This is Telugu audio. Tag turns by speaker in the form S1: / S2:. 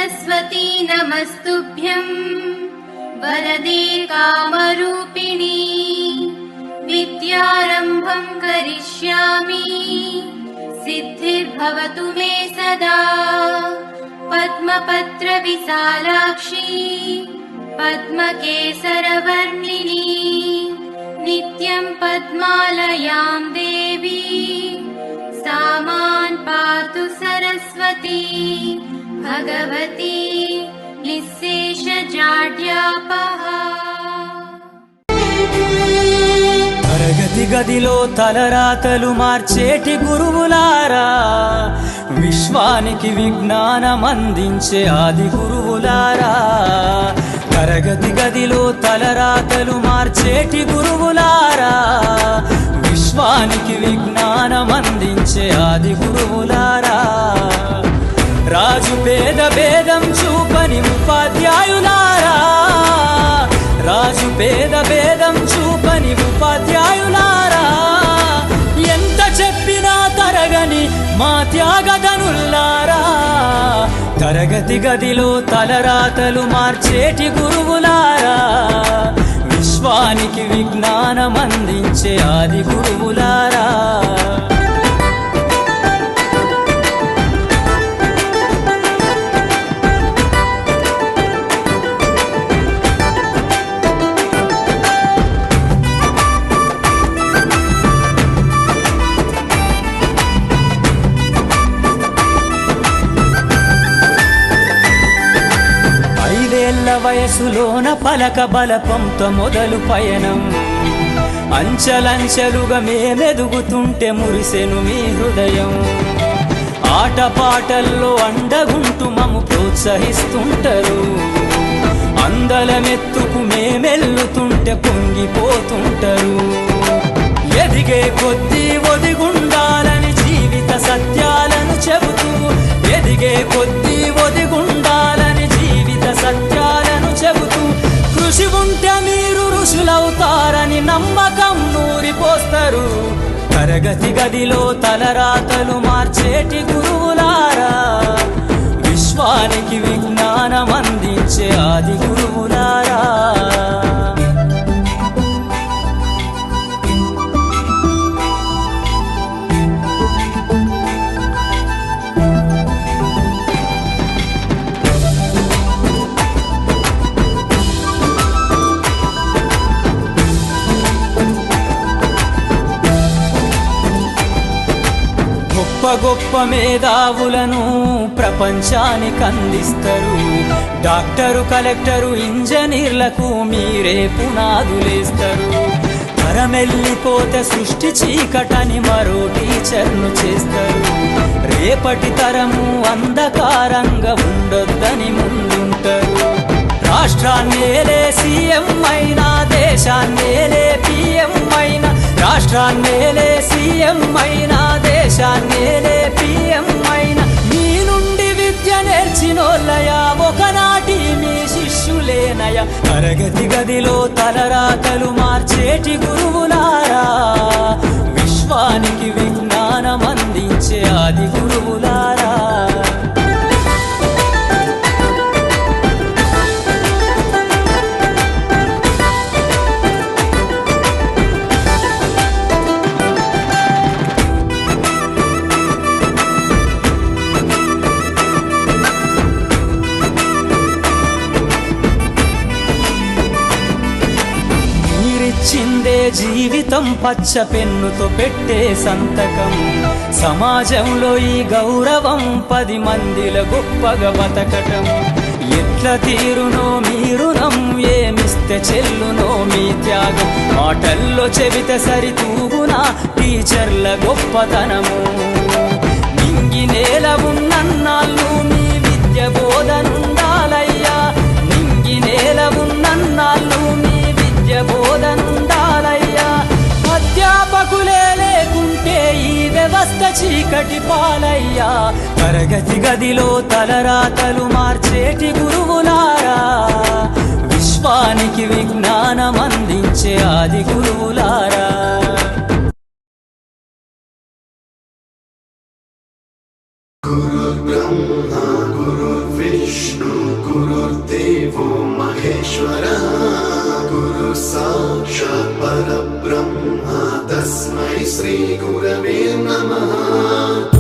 S1: सरस्वती नमस्तुभ्यं वरदे कामरूपिणी विद्यारम्भं करिष्यामि सिद्धिर्भवतु मे सदा पद्मपत्र विशालाक्षी पद्मकेसरवर्णिनी नित्यं पद्मालयां देवी सा मां पातु सरस्वती भगवती निःशेषजाड्यापहा।
S2: తరగతి గదిలో తలరాతలు మార్చేటి గురువులారా, విశ్వానికి విజ్ఞానం అందించే ఆది గురువులారా. తరగతి గదిలో తలరాతలు మార్చేటి గురువులారా, విశ్వానికి విజ్ఞానం అందించే ఆది గురువులారా. రాజు పేద భేదం చూపని ఉపాధ్యాయులారా, రాజు పేద భేదం చూపని ఉపాధ్యాయులారా. ఎంత చెప్పినా తరగని మా త్యాగధనుల్లారా, తరగతి గదిలో తలరాతలు మార్చేటి గురువులారా, విశ్వానికి విజ్ఞానం అందించే ఆది గురువులారా. వయసులోన పలక బలపంతో మొదలు పయనం, అంచలంచెలుగా మేమెదుగుతుంటే మురిసెను మీ హృదయం. ఆటపాటల్లో అండగుంటూ మము ప్రోత్సహిస్తుంటారు, అందలమెత్తుకు మేమెల్లుతుంటే పొంగిపోతుంటారు. ఎదిగే కొద్దీ ఒదిగుండాలని జీవిత సత్యాలను చెబుతూ, ఎదిగే కొద్దీ ఒదిగుండాలని జీవిత సత్యాలను చెబుతూ, కృషి ఉంటే మీరు ఋషులవుతారని నమ్మకం నూరిపోస్తారు. తరగతి గదిలో తలరాతలు మార్చేటి గురువులారా, విశ్వానికి విజ్ఞానం అందించే ఆది గురువులారా. గొప్ప గొప్ప మేధావులను ప్రపంచానికి అందిస్తారు. డాక్టరు, కలెక్టరు, ఇంజనీర్లకు మీరే పునాదులేస్తారు. తరమెల్లిపోతే సృష్టి చీకటని మరో టీచర్ను చేస్తారు. రేపటి తరము అంధకారంగా ఉండొద్దని ముందుంటారు. రాష్ట్రాన్నేలే సీఎం అయినా, దేశాన్నేలే పిఎం అయినా, రాష్ట్రాన్నేలే సీఎం అయినా, దేశాన్నేలే పిఎం అయినా, మీ నుండి విద్య నేర్చినోళ్ళయా, ఒకనాటి మీ శిష్యులేనయ. తరగతి గదిలో తలరాతలు మార్చేటి గురువులారా, విశ్వానికి విజ్ఞానం అందించే ఆది గురువులారా. చిందే జీవితం పచ్చ పెన్నుతో పెట్టే సంతకం, సమాజంలో ఈ గౌరవం 10 మందిల గొప్పగా బతకటం. ఎట్ల తీరునో మీ రుణం, ఏమిస్తే చెల్లునో మీ త్యాగం. మాటల్లో చెబితే సరితూగునా టీచర్ల గొప్పతనము. నింగి నేల ఉన్నన్నాళ్ళు మీ విద్య బోధనుండాలయ్యా, నింగి నేల ఉన్నన్నాళ్ళు మీ విద్య బోధనుండాలయ్యా. అధ్యాపకులే లేకుంటే ఈ వ్యవస్థ చీకటి పాలయ్యా. తరగతి గదిలో తలరాతలు మార్చేటి గురువులారా, విశ్వానికి విజ్ఞానం అందించే ఆది గురువులారా.
S3: गुरुर्ब्रह्मा गुरुर्विष्णु विष्णु गुरुर्देवो महेश्वरः गुरु साक्षात् परब्रह्म तस्मै श्री गुरवे नमः।